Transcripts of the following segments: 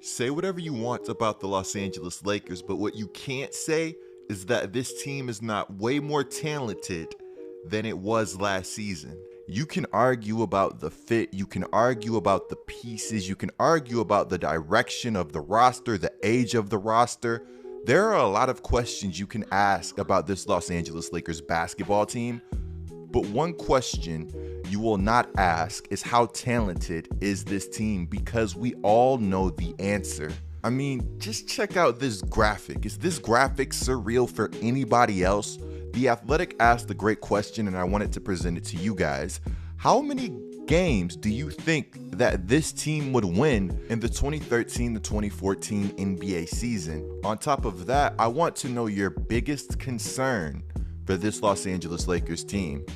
Say whatever you want about the Los Angeles Lakers, but what you can't say is that this team is not way more talented than it was last season. You can argue about the fit, you can argue about the pieces, you can argue about the direction of the roster, the age of the roster. There are a lot of questions you can ask about this Los Angeles Lakers basketball team, but one question you will not ask is how talented is this team, because we all know the answer. I mean, just check out this graphic. Is this graphic surreal for anybody else? The Athletic asked the great question, and I wanted to present it to you guys. How many games do you think that this team would win in the 2013 to 2014 NBA season? On top of that, I want to know your biggest concern for this Los Angeles Lakers team.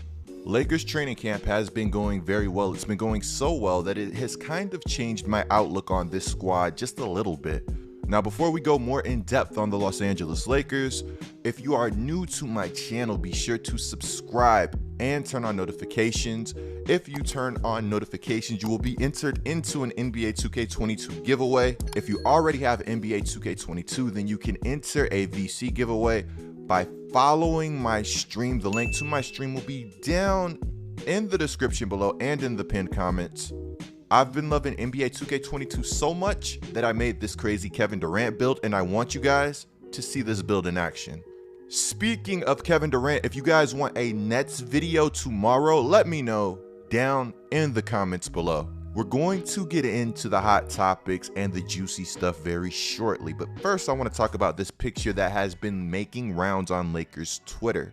Lakers training camp has been going very well. It's been going so well that it has kind of changed my outlook on this squad just a little bit. Now, before we go more in depth on the Los Angeles Lakers, if you are new to my channel, be sure to subscribe and turn on notifications. If you turn on notifications, you will be entered into an NBA 2K22 giveaway. If you already have NBA 2K22, then you can enter a VC giveaway by following my stream. The link to my stream will be down in the description below and in the pinned comments. I've been loving NBA 2K22 so much that I made this crazy Kevin Durant build, and I want you guys to see this build in action. Speaking of Kevin Durant, if you guys want a Nets video tomorrow, let me know down in the comments below. We're going to get into the hot topics and the juicy stuff very shortly, but first I want to talk about this picture that has been making rounds on Lakers Twitter.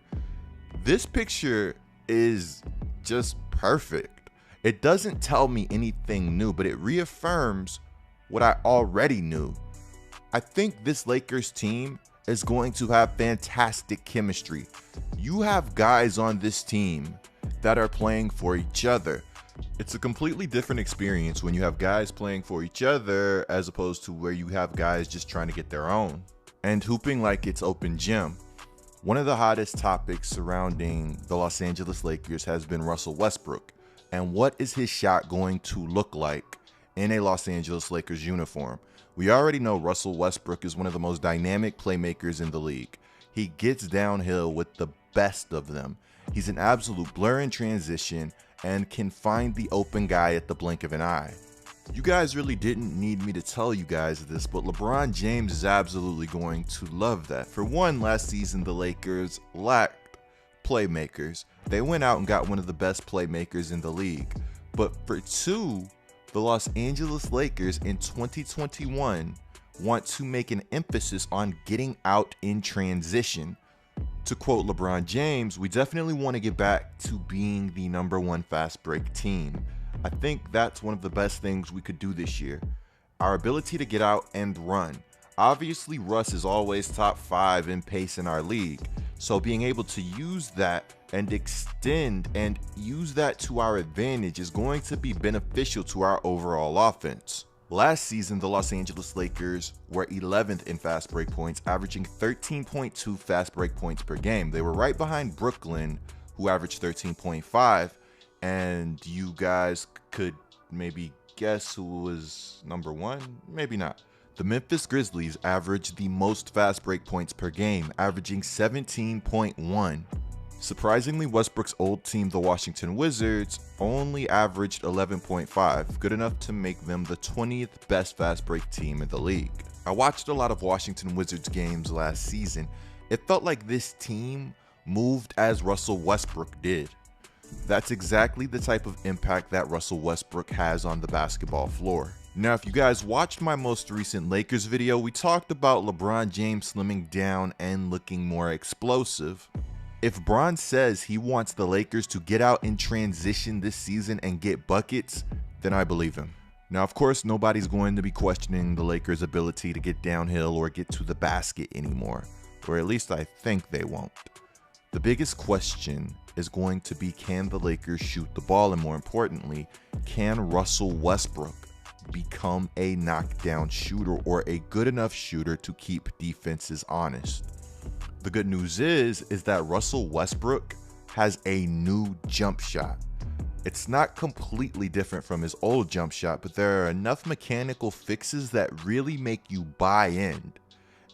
This picture is just perfect. It doesn't tell me anything new, but it reaffirms what I already knew. I think this Lakers team is going to have fantastic chemistry. You have guys on this team that are playing for each other. It's a completely different experience when you have guys playing for each other as opposed to where you have guys just trying to get their own and hooping like it's open gym. One of the hottest topics surrounding the Los Angeles Lakers has been Russell Westbrook, and what is his shot going to look like in a Los Angeles Lakers uniform? We already know Russell Westbrook is one of the most dynamic playmakers in the league. He gets downhill with the best of them. He's an absolute blur in transition and can find the open guy at the blink of an eye. You guys really didn't need me to tell you guys this, but LeBron James is absolutely going to love that. For one, last season the Lakers lacked playmakers. They went out and got one of the best playmakers in the league. But for two, the Los Angeles Lakers in 2021 want to make an emphasis on getting out in transition. To quote LeBron James, we definitely want to get back to being the #1 fast break team. I think that's one of the best things we could do this year. Our ability to get out and run. Obviously, Russ is always top 5 in pace in our league. So being able to use that and extend and use that to our advantage is going to be beneficial to our overall offense. Last season, the Los Angeles Lakers were 11th in fast break points, averaging 13.2 fast break points per game. They were right behind Brooklyn, who averaged 13.5, and you guys could maybe guess who was #1? Maybe not. The Memphis Grizzlies averaged the most fast break points per game, averaging 17.1. Surprisingly, Westbrook's old team, the Washington Wizards, only averaged 11.5, good enough to make them the 20th best fast break team in the league. I watched a lot of Washington Wizards games last season. It felt like this team moved as Russell Westbrook did. That's exactly the type of impact that Russell Westbrook has on the basketball floor. Now, if you guys watched my most recent Lakers video, we talked about LeBron James slimming down and looking more explosive. If Bron says he wants the Lakers to get out in transition this season and get buckets, then I believe him. Now, of course, nobody's going to be questioning the Lakers' ability to get downhill or get to the basket anymore, or at least I think they won't. The biggest question is going to be, can the Lakers shoot the ball? And more importantly, can Russell Westbrook become a knockdown shooter or a good enough shooter to keep defenses honest? The good news is that Russell Westbrook has a new jump shot. It's not completely different from his old jump shot, but there are enough mechanical fixes that really make you buy in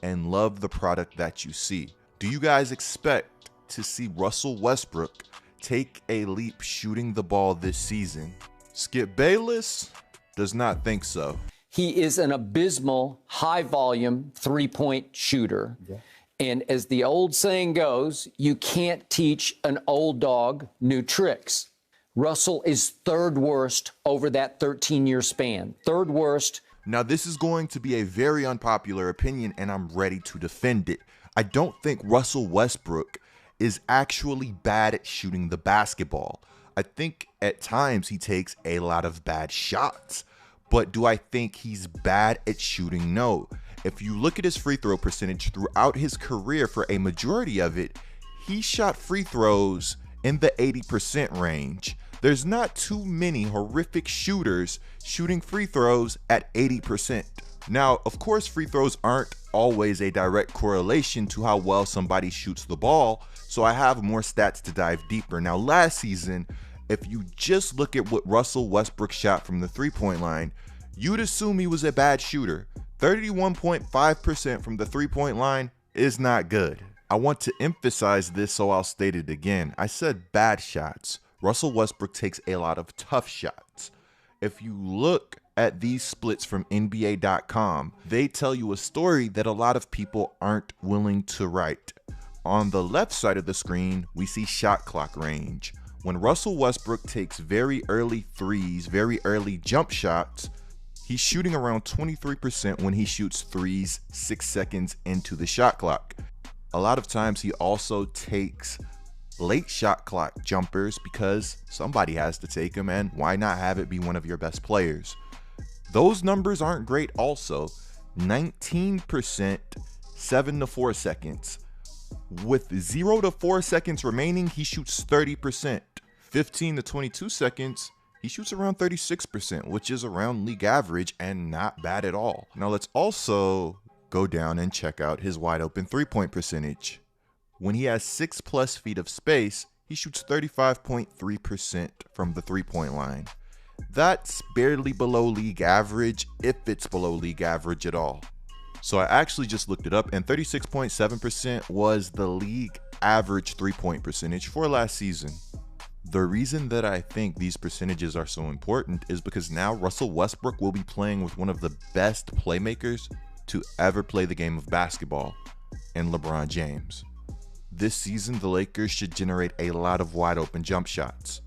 and love the product that you see. Do you guys expect to see Russell Westbrook take a leap shooting the ball this season? Skip Bayless does not think so. He is an abysmal, high-volume three-point shooter. Yeah. And as the old saying goes, you can't teach an old dog new tricks. Russell is third worst over that 13-year span. Third worst. Now, this is going to be a very unpopular opinion, and I'm ready to defend it. I don't think Russell Westbrook is actually bad at shooting the basketball. I think at times he takes a lot of bad shots. But do I think he's bad at shooting? No. If you look at his free throw percentage throughout his career, for a majority of it, he shot free throws in the 80% range. There's not too many horrific shooters shooting free throws at 80%. Now, of course, free throws aren't always a direct correlation to how well somebody shoots the ball, so I have more stats to dive deeper. Now, last season, if you just look at what Russell Westbrook shot from the three-point line, you'd assume he was a bad shooter. 31.5% from the three-point line is not good. I want to emphasize this, so I'll state it again. I said bad shots. Russell Westbrook takes a lot of tough shots. If you look at these splits from NBA.com, they tell you a story that a lot of people aren't willing to write. On the left side of the screen, we see shot clock range. When Russell Westbrook takes very early threes, very early jump shots, he's shooting around 23% when he shoots threes 6 seconds into the shot clock. A lot of times he also takes late shot clock jumpers because somebody has to take them, and why not have it be one of your best players? Those numbers aren't great also. 19%, 7 to 4 seconds. With 0 to 4 seconds remaining, he shoots 30%. 15 to 22 seconds, he shoots around 36%, which is around league average and not bad at all. Now let's also go down and check out his wide open three-point percentage. When he has 6+ feet of space, he shoots 35.3% from the three-point line. That's barely below league average, if it's below league average at all. So I actually just looked it up, and 36.7% was the league average three-point percentage for last season. The reason that I think these percentages are so important is because now Russell Westbrook will be playing with one of the best playmakers to ever play the game of basketball, in LeBron James. This season, the Lakers should generate a lot of wide open jump shots.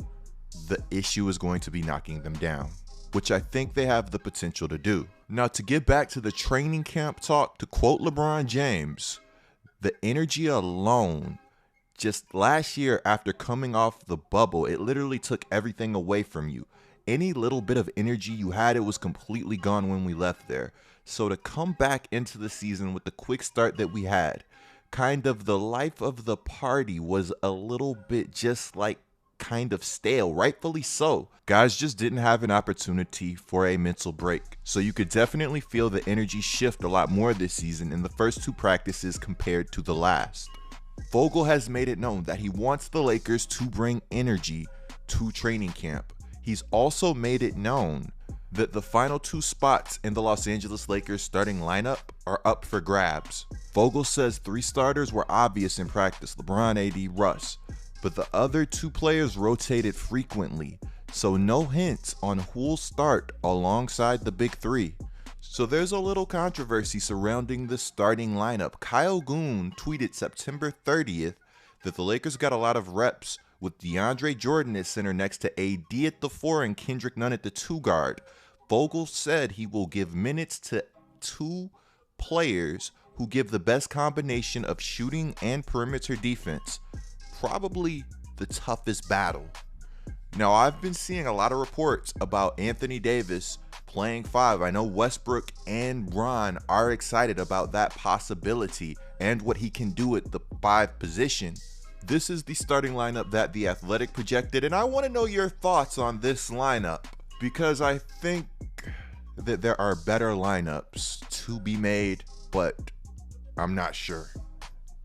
The issue is going to be knocking them down, which I think they have the potential to do. Now, to get back to the training camp talk, to quote LeBron James, the energy alone, just last year after coming off the bubble, it literally took everything away from you. Any little bit of energy you had, it was completely gone when we left there. So to come back into the season with the quick start that we had, kind of the life of the party was a little bit just like kind of stale, rightfully so. Guys just didn't have an opportunity for a mental break. So you could definitely feel the energy shift a lot more this season in the first two practices compared to the last. Vogel has made it known that he wants the Lakers to bring energy to training camp. He's also made it known that the final two spots in the Los Angeles Lakers starting lineup are up for grabs. Vogel says 3 starters were obvious in practice: LeBron, AD, Russ. But the other 2 players rotated frequently, so no hints on who'll start alongside the big 3. So there's a little controversy surrounding the starting lineup. Kyle Goon tweeted September 30th that the Lakers got a lot of reps with DeAndre Jordan at center next to AD at the 4 and Kendrick Nunn at the 2 guard. Vogel said he will give minutes to 2 players who give the best combination of shooting and perimeter defense. Probably the toughest battle. Now, I've been seeing a lot of reports about Anthony Davis playing 5. I know Westbrook and Ron are excited about that possibility and what he can do at the 5 position. This is the starting lineup that The Athletic projected, and I want to know your thoughts on this lineup because I think that there are better lineups to be made, but I'm not sure.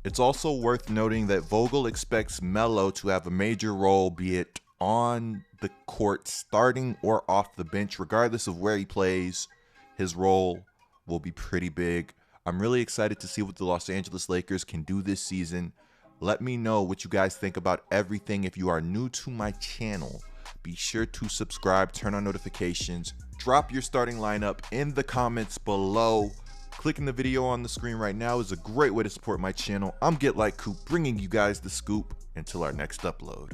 It's also worth noting that Vogel expects Melo to have a major role, be it on the court, starting or off the bench, regardless of where he plays, his role will be pretty big. I'm really excited to see what the Los Angeles Lakers can do this season. Let me know what you guys think about everything. If you are new to my channel, be sure to subscribe, turn on notifications, drop your starting lineup in the comments below. Clicking the video on the screen right now is a great way to support my channel. I'm Get Like Coop, bringing you guys the scoop until our next upload.